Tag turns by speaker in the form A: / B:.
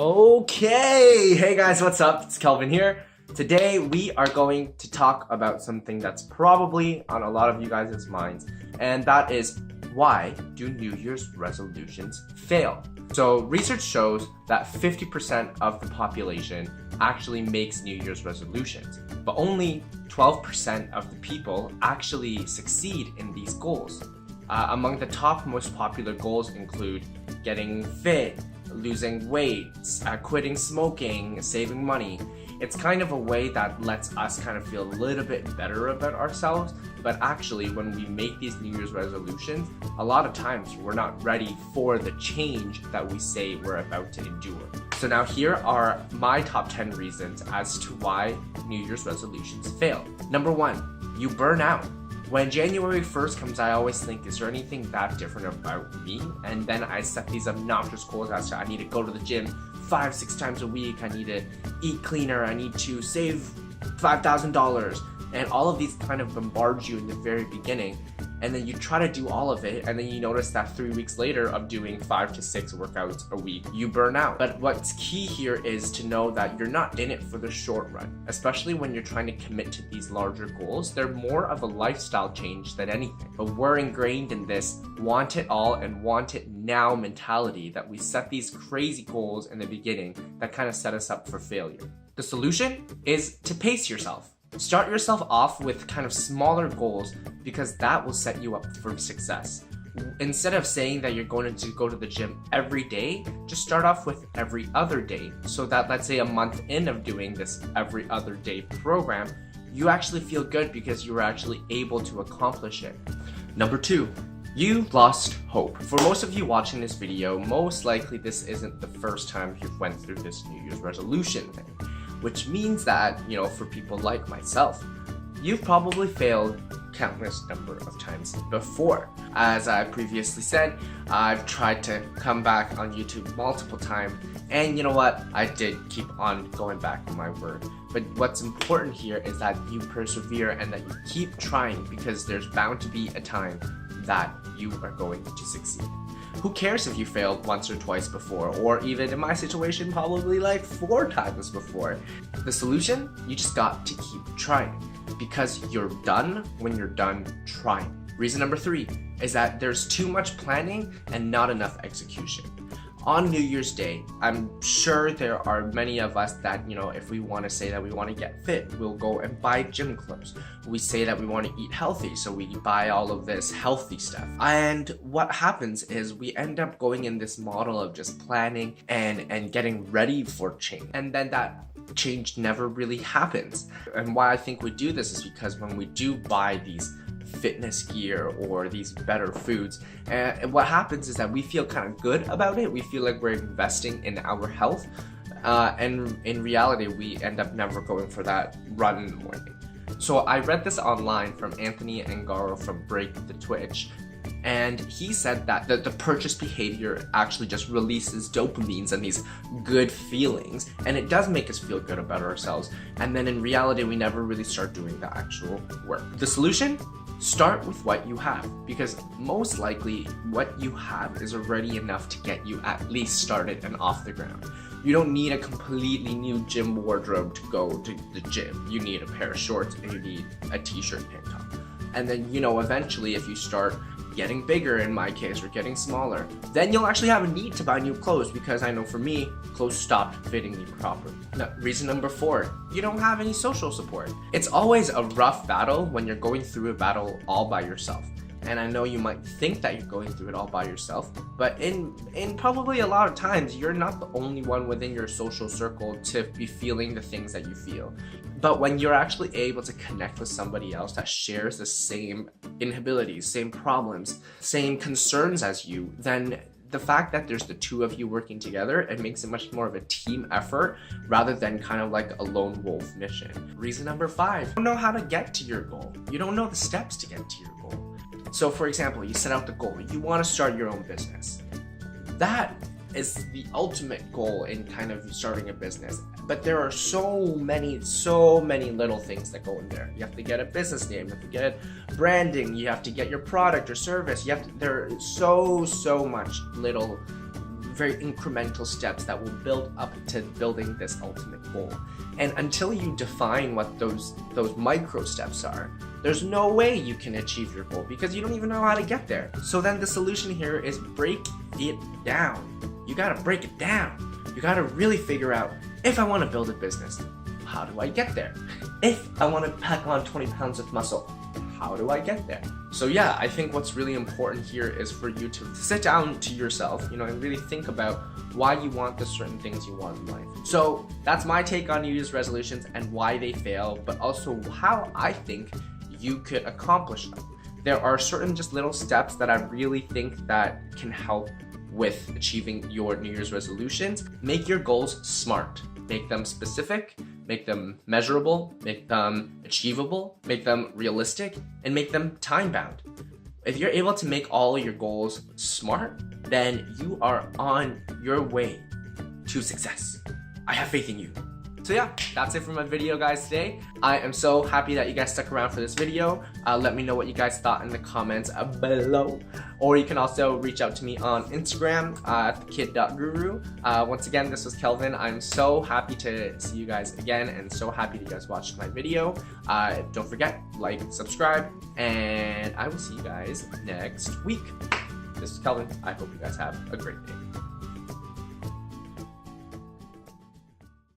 A: Okay, hey guys, what's up? It's Kelvin here. Today we are going to talk about something that's probably on a lot of you guys' minds, and that is why do New Year's resolutions fail? So research shows that 50% of the population actually makes New Year's resolutions, but only 12% of the people actually succeed in these goals. Among the top most popular goals include getting fit, losing weight, quitting smoking, saving money. It's kind of a way that lets us kind of feel a little bit better about ourselves, but actually when we make these New Year's resolutions, a lot of times we're not ready for the change that we say we're about to endure. So now here are my top 10 reasons as to why New Year's resolutions fail. Number 1, you burn out. When January 1st comes, I always think, is there anything that different about me? And then I set these obnoxious goals as to I need to go to the gym 5-6 times a week, I need to eat cleaner, I need to save $5,000. And all of these kind of bombard you in the very beginning. And then you try to do all of it, and then you notice that 3 weeks later of doing 5 to 6 workouts a week, you burn out. But what's key here is to know that you're not in it for the short run, especially when you're trying to commit to these larger goals. They're more of a lifestyle change than anything. But we're ingrained in this want it all and want it now mentality that we set these crazy goals in the beginning that kind of set us up for failure. The solution is to pace yourself. Start yourself off with kind of smaller goals because that will set you up for success. Instead of saying that you're going to go to the gym every day, just start off with every other day so that, let's say, a month in of doing this every other day program, you actually feel good because you were actually able to accomplish it. Number 2, you lost hope. For most of you watching this video, most likely this isn't the first time you've went through this New Year's resolution thing. Which means that, for people like myself, you've probably failed countless number of times before. As I previously said, I've tried to come back on YouTube multiple times, and you know what? I did keep on going back on my word. But what's important here is that you persevere and that you keep trying, because there's bound to be a time that you are going to succeed. Who cares if you failed once or twice before, or even in my situation, probably like 4 times before? The solution? You just got to keep trying, because you're done when you're done trying. Reason number 3 is that there's too much planning and not enough execution. On New Year's Day, I'm sure there are many of us that, if we want to say that we want to get fit, we'll go and buy gym clothes. We say that we want to eat healthy, so we buy all of this healthy stuff. And what happens is we end up going in this model of just planning and getting ready for change. And then that change never really happens. And why I think we do this is because when we do buy these fitness gear or these better foods, and what happens is that we feel kind of good about it. We feel like we're investing in our health, and in reality we end up never going for that run in the morning. So I read this online from Anthony Angaro from Break the Twitch, and he said that the purchase behavior actually just releases dopamines and these good feelings, and it does make us feel good about ourselves, and then in reality we never really start doing the actual work. The solution? Start with what you have, because most likely what you have is already enough to get you at least started and off the ground. You don't need a completely new gym wardrobe to go to the gym. You need a pair of shorts and you need a t-shirt tank top. And then, eventually if you start getting bigger, in my case, or getting smaller, then you'll actually have a need to buy new clothes, because I know for me, clothes stopped fitting me properly. Now, reason number 4, you don't have any social support. It's always a rough battle when you're going through a battle all by yourself. And I know you might think that you're going through it all by yourself, but in probably a lot of times, you're not the only one within your social circle to be feeling the things that you feel. But when you're actually able to connect with somebody else that shares the same inabilities, same problems, same concerns as you, then the fact that there's the 2 of you working together, it makes it much more of a team effort rather than kind of like a lone wolf mission. Reason number 5, you don't know how to get to your goal. You don't know the steps to get to your goal. So for example, you set out the goal, you want to start your own business. That is the ultimate goal in kind of starting a business. But there are so many little things that go in there. You have to get a business name, you have to get branding, you have to get your product or service. There are so much little very incremental steps that will build up to building this ultimate goal. And until you define what those micro steps are, there's no way you can achieve your goal because you don't even know how to get there. So then the solution here is break it down. You gotta break it down. You gotta really figure out, if I wanna build a business, how do I get there? If I wanna pack on 20 pounds of muscle, how do I get there? So yeah, I think what's really important here is for you to sit down to yourself, and really think about why you want the certain things you want in life. So that's my take on New Year's resolutions and why they fail, but also how I think you could accomplish them. There are certain just little steps that I really think that can help with achieving your New Year's resolutions. Make your goals smart. Make them specific, make them measurable, make them achievable, make them realistic, and make them time-bound. If you're able to make all your goals smart, then you are on your way to success. I have faith in you. So yeah, that's it for my video, guys, today. I am so happy that you guys stuck around for this video. Let me know what you guys thought in the comments below. Or you can also reach out to me on Instagram at thekid.guru. Once again, this was Kelvin. I'm so happy to see you guys again and so happy that you guys watched my video. Don't forget, like, subscribe, and I will see you guys next week. This is Kelvin. I hope you guys have a great day.